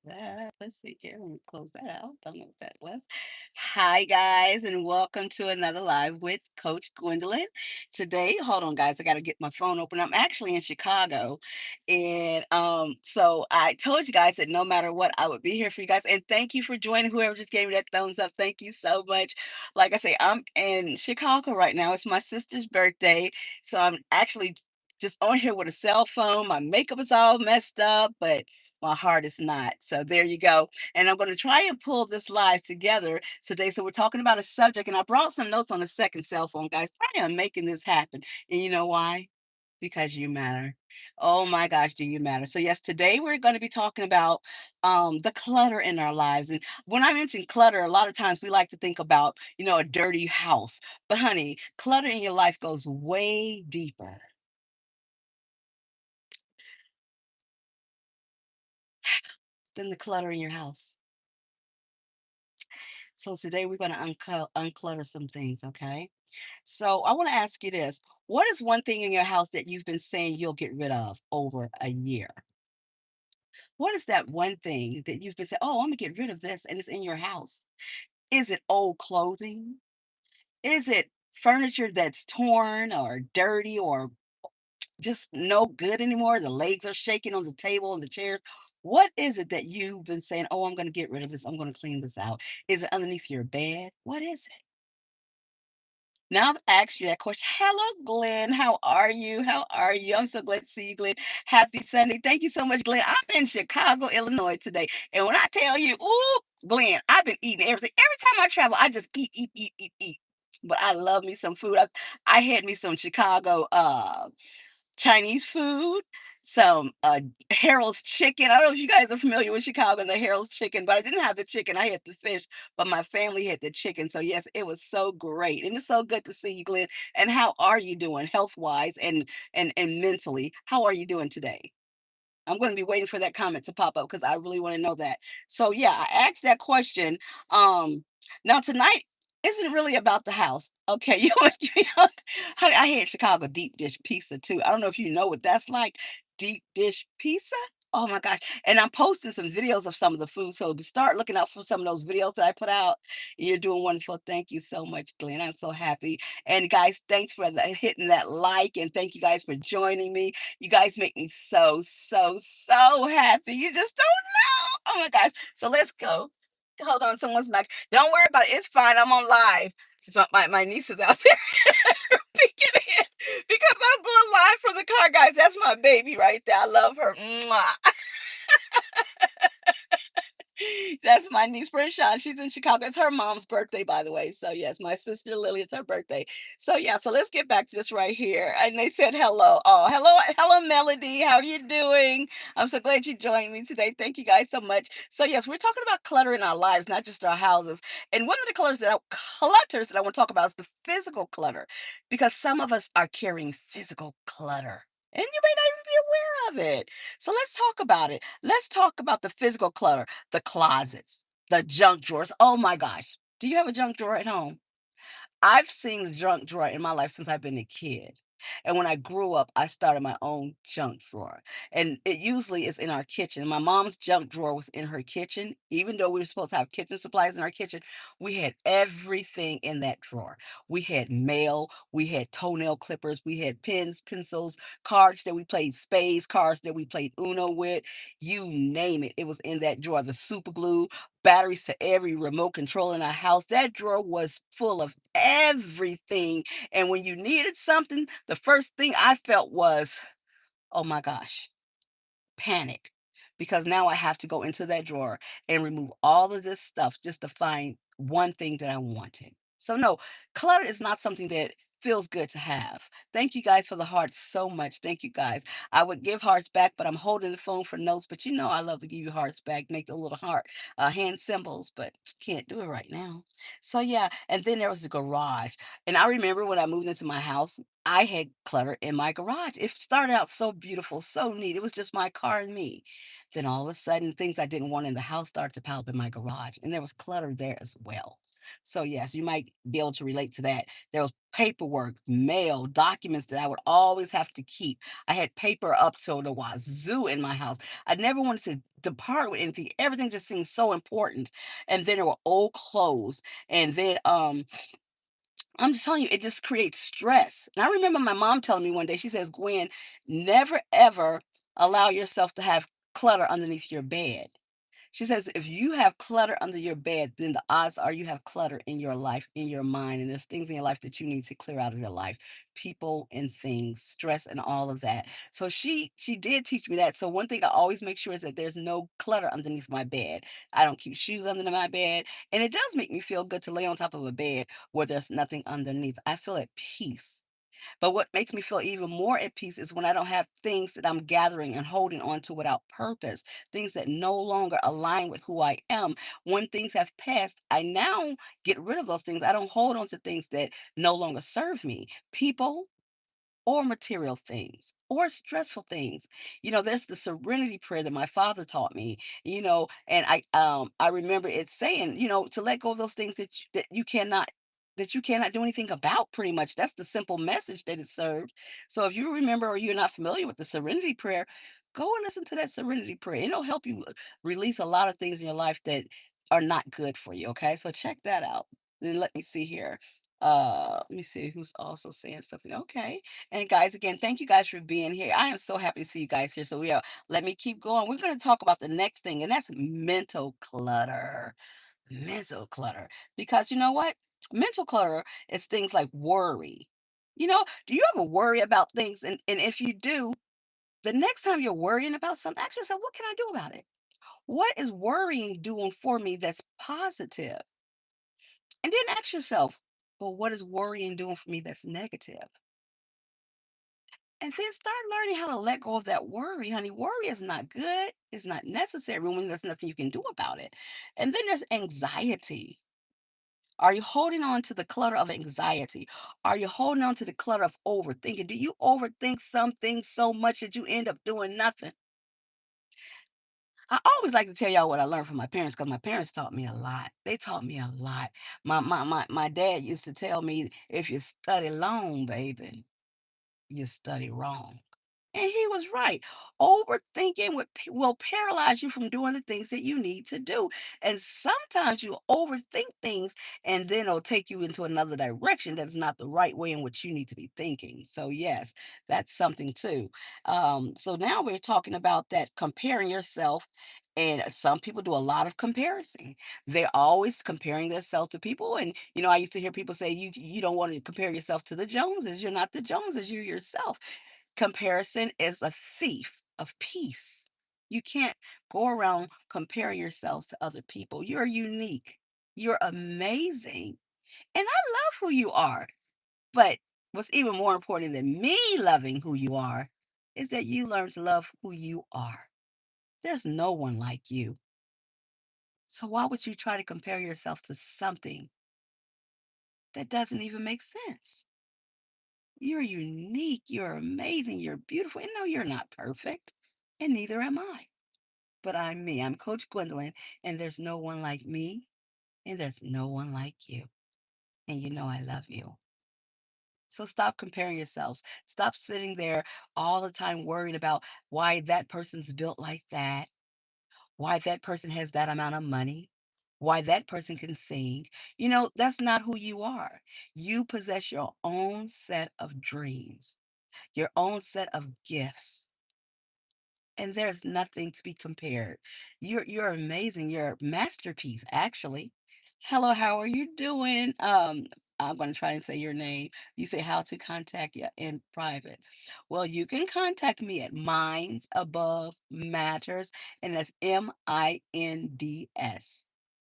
That. Let's see here. Let me close that out. Don't know what that was. Hi, guys, and welcome to another live with Coach Gwendolyn. Today, hold on, guys. I got to get my phone open. I'm actually in Chicago, and so I told you guys that no matter what, I would be here for you guys. And thank you for joining. Whoever just gave me that thumbs up, thank you so much. Like I say, I'm in Chicago right now. It's my sister's birthday, so I'm actually just on here with a cell phone. My makeup is all messed up, but my heart is not. So there you go. And I'm going to try and pull this live together today. So we're talking about a subject, and I brought some notes on a second cell phone, guys. I am making this happen. And you know why? Because you matter. Oh my gosh, do you matter? So yes, today we're going to be talking about the clutter in our lives. And when I mention clutter, a lot of times we like to think about, a dirty house. But honey, clutter in your life goes way deeper than the clutter in your house. So today we're going to unclutter some things, okay? So I want to ask you this. What is one thing in your house that you've been saying you'll get rid of over a year? What is that one thing that you've been saying, oh, I'm going to get rid of this, and it's in your house? Is it old clothing? Is it furniture that's torn or dirty or just no good anymore? The legs are shaking on the table and the chairs. What is it that you've been saying, oh, I'm going to get rid of this? I'm going to clean this out. Is it underneath your bed? What is it? Now I've asked you that question. Hello, Glenn. How are you? How are you? I'm so glad to see you, Glenn. Happy Sunday. Thank you so much, Glenn. I'm in Chicago, Illinois today. And when I tell you, ooh, Glenn, I've been eating everything. Every time I travel, I just eat, eat, eat, eat, eat. But I love me some food. I had me some Chicago Chinese food, some Harold's chicken. I don't know if you guys are familiar with Chicago and the Harold's chicken, but I didn't have the chicken. I had the fish, but my family had the chicken. So yes, it was so great, and it's so good to see you, Glenn. And how are you doing, health wise and mentally? How are you doing today? I'm going to be waiting for that comment to pop up because I really want to know that. So yeah, I asked that question. Um, Now tonight isn't really about the house. Okay, honey, I had Chicago deep dish pizza too. I don't know if you know what that's like. Deep dish pizza. Oh my gosh. And I'm posting some videos of some of the food. So start looking out for some of those videos that I put out. You're doing wonderful. Thank you so much, Glenn. I'm so happy. And guys, thanks for hitting that like, and thank you guys for joining me. You guys make me so, so, so happy. You just don't know. Oh my gosh. So let's go. Hold on, someone's not. Don't worry about it. It's fine. I'm on live. So my niece is out there peeking in because I'm going live from the car, guys. That's my baby right there. I love her. Mwah. That's my niece friend Sean. She's in Chicago. It's her mom's birthday, by the way. So yes, my sister Lily, it's her birthday. So yeah, so let's get back to this right here. And they said hello. Oh, hello, Melody. How are you doing? I'm so glad you joined me today. Thank you guys so much. So yes, we're talking about clutter in our lives, not just our houses. And one of the clutters that I want to talk about is the physical clutter, because some of us are carrying physical clutter. And you may not even be aware of it. So let's talk about it. Let's talk about the physical clutter, the closets, the junk drawers. Oh my gosh. Do you have a junk drawer at home? I've seen the junk drawer in my life since I've been a kid. And when I grew up, I started my own junk drawer. And it usually is in our kitchen. My mom's junk drawer was in her kitchen. Even though we were supposed to have kitchen supplies in our kitchen, we had everything in that drawer. We had mail, we had toenail clippers, we had pens, pencils, cards that we played spades, cards that we played Uno with. You name it, it was in that drawer. The super glue, batteries to every remote control in our house. That drawer was full of everything. And when you needed something, the first thing I felt was, oh my gosh, panic. Because now I have to go into that drawer and remove all of this stuff just to find one thing that I wanted. So, no, clutter is not something that feels good to have. Thank you guys for the hearts so much. Thank you guys. I would give hearts back, but I'm holding the phone for notes. But you know, I love to give you hearts back, make the little heart hand symbols, but can't do it right now. So, yeah. And then there was the garage. And I remember when I moved into my house, I had clutter in my garage. It started out so beautiful, so neat. It was just my car and me. Then all of a sudden, things I didn't want in the house started to pile up in my garage, and there was clutter there as well. So, yes, you might be able to relate to that. There was paperwork, mail, documents that I would always have to keep. I had paper up to the wazoo in my house. I never wanted to depart with anything. Everything just seemed so important. And then there were old clothes. And then I'm just telling you, it just creates stress. And I remember my mom telling me one day, she says, Gwen, never ever allow yourself to have clutter underneath your bed. She says, if you have clutter under your bed, then the odds are you have clutter in your life, in your mind, and there's things in your life that you need to clear out of your life, people and things, stress and all of that. So she did teach me that. So one thing I always make sure is that there's no clutter underneath my bed. I don't keep shoes under my bed, and it does make me feel good to lay on top of a bed where there's nothing underneath. I feel at peace. But what makes me feel even more at peace is when I don't have things that I'm gathering and holding on to without purpose, things that no longer align with who I am. When things have passed, I now get rid of those things. I don't hold on to things that no longer serve me. People, or material things or stressful things. There's the serenity prayer that my father taught me, and I remember it saying, to let go of those things that you cannot do anything about. Pretty much that's the simple message that it served. So if you remember or you're not familiar with the serenity prayer, go and listen to that serenity prayer. It'll help you release a lot of things in your life that are not good for you. Okay, so check that out. Then let me see here. Let me see who's also saying something. Okay. And guys, again, thank you guys for being here. I am so happy to see you guys here. So let me keep going. We're going to talk about the next thing, and that's mental clutter. Mental clutter. Because you know what? Mental clutter is things like worry. Do you ever worry about things? And if you do, the next time you're worrying about something, ask yourself, what can I do about it? What is worrying doing for me that's positive? And then ask yourself, well, what is worrying doing for me that's negative? And then start learning how to let go of that worry, honey. Worry is not good. It's not necessary when there's nothing you can do about it. And then there's anxiety. Are you holding on to the clutter of anxiety? Are you holding on to the clutter of overthinking? Do you overthink something so much that you end up doing nothing? I always like to tell y'all what I learned from my parents because my parents taught me a lot. They taught me a lot. My dad used to tell me, if you study long, baby, you study wrong. And he was right. Overthinking will paralyze you from doing the things that you need to do. And sometimes you overthink things and then it'll take you into another direction that's not the right way in which you need to be thinking. So, yes, that's something too. So now we're talking about that comparing yourself. And some people do a lot of comparison. They're always comparing themselves to people. And, I used to hear people say, you don't want to compare yourself to the Joneses. You're not the Joneses, you yourself. Comparison is a thief of peace. You can't go around comparing yourselves to other people. You're unique. You're amazing. And I love who you are. But what's even more important than me loving who you are is that you learn to love who you are. There's no one like you. So why would you try to compare yourself to something that doesn't even make sense? You're unique. You're amazing. You're beautiful. And no, you're not perfect. And neither am I. But I'm me. I'm Coach Gwendolyn. And there's no one like me. And there's no one like you. And you know I love you. So stop comparing yourselves. Stop sitting there all the time worrying about why that person's built like that, why that person has that amount of money, why that person can sing. That's not who you are. You possess your own set of dreams, your own set of gifts, and there's nothing to be compared. You're amazing. You're a masterpiece, actually. Hello, how are you doing? I'm going to try and say your name. You say how to contact you in private. Well, you can contact me at Minds Above Matters, and that's Minds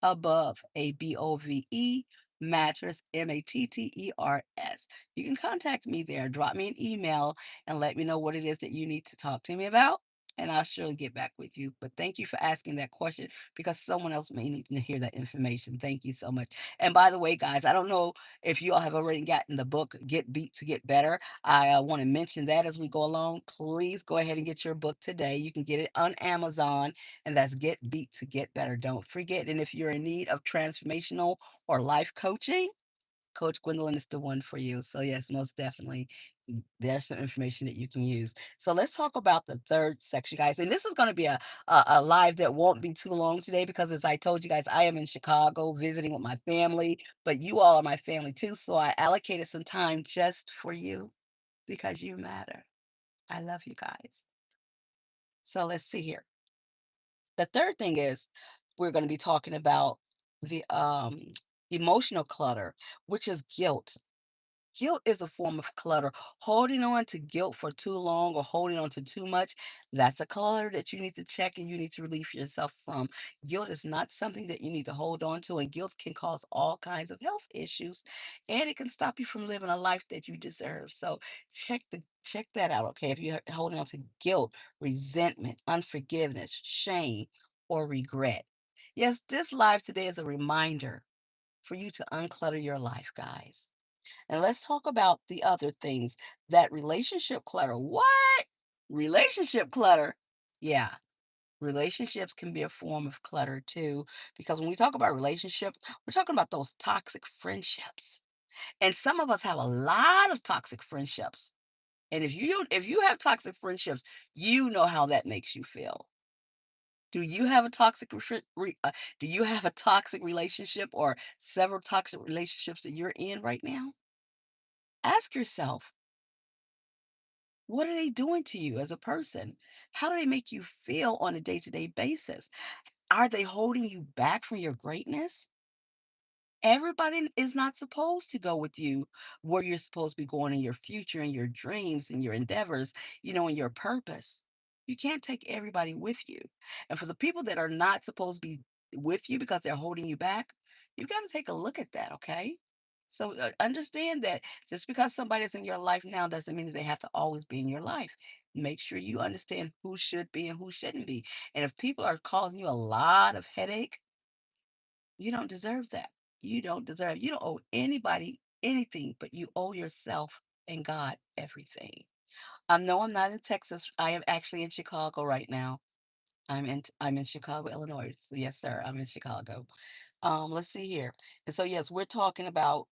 above Matters Matters. You can contact me there. Drop me an email and let me know what it is that you need to talk to me about. and I'll surely get back with you. But thank you for asking that question because someone else may need to hear that information. Thank you so much. And by the way, guys, I don't know if you all have already gotten the book Get Beat to Get Better. I want to mention that as we go along. Please go ahead and get your book today. You can get it on Amazon, and that's Get Beat to Get Better. Don't forget. And if you're in need of transformational or life coaching, Coach Gwendolyn is the one for you. So yes, most definitely, there's some information that you can use. So let's talk about the third section, guys. And this is going to be a live that won't be too long today because, as I told you guys, I am in Chicago visiting with my family, but you all are my family too. So I allocated some time just for you because you matter. I love you guys. So let's see here. The third thing is we're going to be talking about the emotional clutter, which is guilt. Guilt is a form of clutter. Holding on to guilt for too long or holding on to too much, that's a clutter that you need to check and you need to relieve yourself from. Guilt is not something that you need to hold on to, and guilt can cause all kinds of health issues and it can stop you from living a life that you deserve. So check that out, okay? If you're holding on to guilt, resentment, unforgiveness, shame, or regret. Yes, this live today is a reminder for you to unclutter your life, guys. And let's talk about the other things. That relationship clutter. What? Relationship clutter. Yeah. Relationships can be a form of clutter too. Because when we talk about relationships, we're talking about those toxic friendships. And some of us have a lot of toxic friendships. And if you have toxic friendships, you know how that makes you feel. Do you have a do you have a toxic relationship or several toxic relationships that you're in right now? Ask yourself, what are they doing to you as a person? How do they make you feel on a day-to-day basis? Are they holding you back from your greatness? Everybody is not supposed to go with you where you're supposed to be going in your future and your dreams and your endeavors, and your purpose. You can't take everybody with you. And for the people that are not supposed to be with you because they're holding you back, you've got to take a look at that, okay? So understand that just because somebody's in your life now doesn't mean that they have to always be in your life. Make sure you understand who should be and who shouldn't be. And if people are causing you a lot of headache, you don't deserve that. You don't owe anybody anything, but you owe yourself and God everything. No, I'm not in Texas. I am actually in Chicago right now. I'm in Chicago, Illinois. So yes, sir, I'm in Chicago. Let's see here. And so yes, we're talking about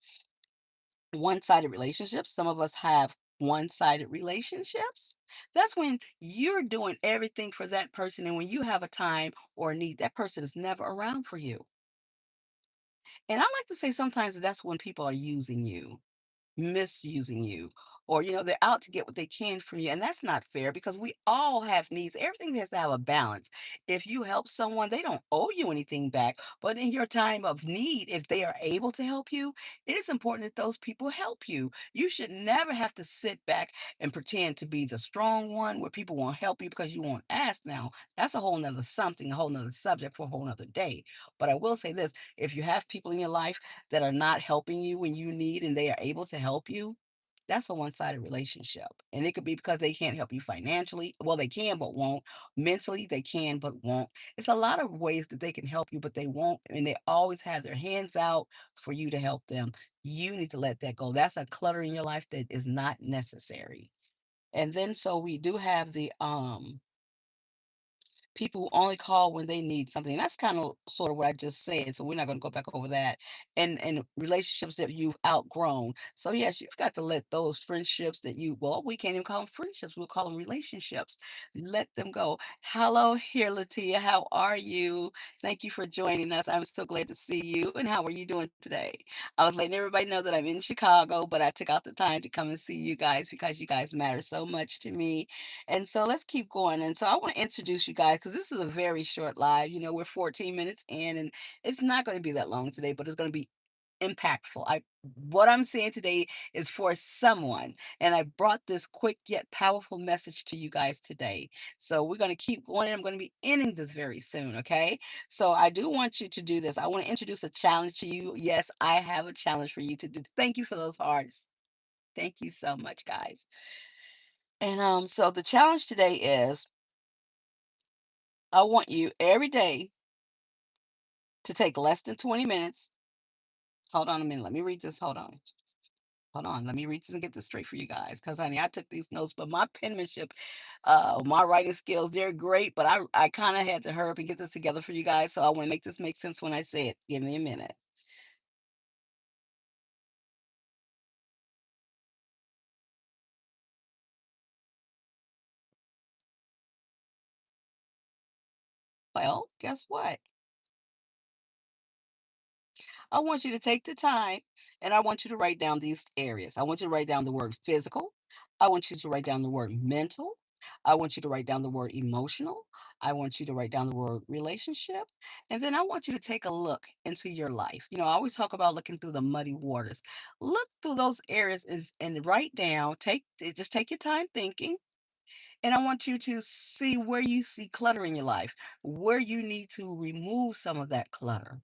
one-sided relationships. Some of us have one-sided relationships. That's when you're doing everything for that person, and when you have a time or a need, that person is never around for you. And I like to say sometimes that's when people are using you, misusing you, or they're out to get what they can from you, and that's not fair because we all have needs. Everything has to have a balance. If you help someone, they don't owe you anything back, but in your time of need, if they are able to help you, it is important that those people help you. You should never have to sit back and pretend to be the strong one where people won't help you because you won't ask. Now that's a whole nother something, a whole nother subject for a whole nother day. But I will say this: if you have people in your life that are not helping you when you need and they are able to help you, that's a one-sided relationship. And it could be because they can't help you financially. Well, they can, but won't. Mentally, they can, but won't. It's a lot of ways that they can help you, but they won't. And they always have their hands out for you to help them. You need to let that go. That's a clutter in your life that is not necessary. And then so we do have the people who only call when they need something. That's kind of sort of what I just said. So we're not going to go back over that. And relationships that you've outgrown. So yes, you've got to let those friendships that we can't even call them friendships. We'll call them relationships. Let them go. Hello here, Latia. How are you? Thank you for joining us. I'm so glad to see you. And how are you doing today? I was letting everybody know that I'm in Chicago, but I took out the time to come and see you guys because you guys matter so much to me, and so let's keep going. And so I want to introduce you guys because this is a very short live. We're 14 minutes in, and it's not going to be that long today, but it's going to be impactful. What I'm saying today is for someone, and I brought this quick yet powerful message to you guys today. So we're going to keep going. And I'm going to be ending this very soon. Okay. So I do want you to do this. I want to introduce a challenge to you. Yes, I have a challenge for you to do. Thank you for those hearts. Thank you so much, guys. And so the challenge today is I want you every day to take less than 20 minutes. Hold on a minute. Let me read this. Hold on. Hold on. Let me read this and get this straight for you guys. Because, honey, I took these notes, but my penmanship, my writing skills, they're great. But I kind of had to hurry up and get this together for you guys. So I want to make this make sense when I say it. Give me a minute. Well, guess what? I want you to take the time and I want you to write down these areas. I want you to write down the word physical. I want you to write down the word mental. I want you to write down the word emotional. I want you to write down the word relationship. And then I want you to take a look into your life. You know, I always talk about looking through the muddy waters. Look through those areas and write down, just take your time thinking. And I want you to see where you see clutter in your life, where you need to remove some of that clutter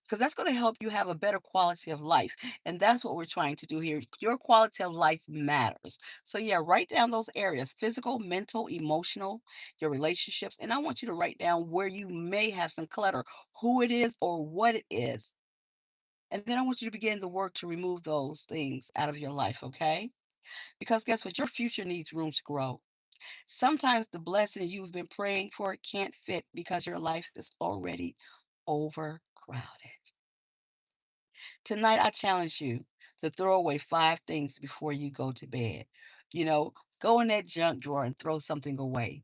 because that's going to help you have a better quality of life. And that's what we're trying to do here. Your quality of life matters. So, yeah, write down those areas: physical, mental, emotional, your relationships. And I want you to write down where you may have some clutter, who it is, or what it is. And then I want you to begin the work to remove those things out of your life, okay? Because guess what? Your future needs room to grow. Sometimes the blessing you've been praying for can't fit because your life is already overcrowded. Tonight, I challenge you to throw away 5 things before you go to bed. You know, go in that junk drawer and throw something away.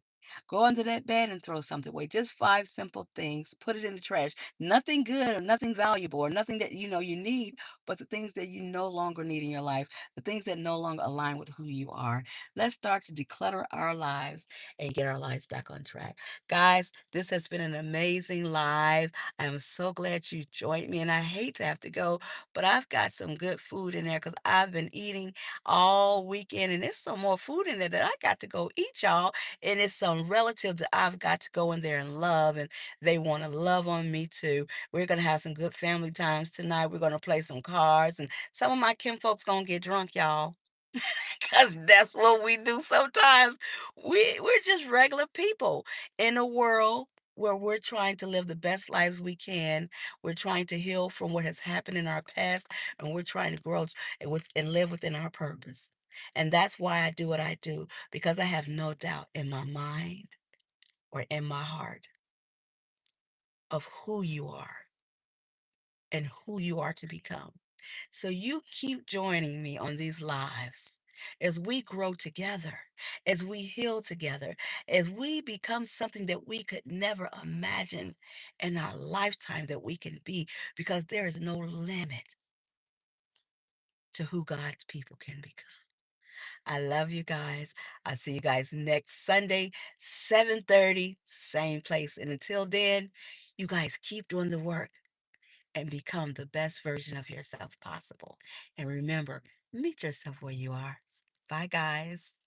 Go under that bed and throw something away. Just 5 simple things. Put it in the trash. Nothing good or nothing valuable or nothing that you know you need, but the things that you no longer need in your life, the things that no longer align with who you are. Let's start to declutter our lives and get our lives back on track. Guys, this has been an amazing live. I'm so glad you joined me, and I hate to have to go, but I've got some good food in there because I've been eating all weekend, and there's some more food in there that I got to go eat, y'all. And it's some relative that I've got to go in there and love, and they want to love on me too. We're gonna have some good family times tonight. We're gonna play some cards, and some of my kin folks gonna get drunk, y'all. Cause that's what we do sometimes. We're just regular people in a world where we're trying to live the best lives we can. We're trying to heal from what has happened in our past, and we're trying to grow and live within our purpose. And that's why I do what I do, because I have no doubt in my mind or in my heart of who you are and who you are to become. So you keep joining me on these lives as we grow together, as we heal together, as we become something that we could never imagine in our lifetime that we can be, because there is no limit to who God's people can become. I love you guys. I'll see you guys next Sunday, 7:30, same place. And until then, you guys keep doing the work and become the best version of yourself possible. And remember, meet yourself where you are. Bye, guys.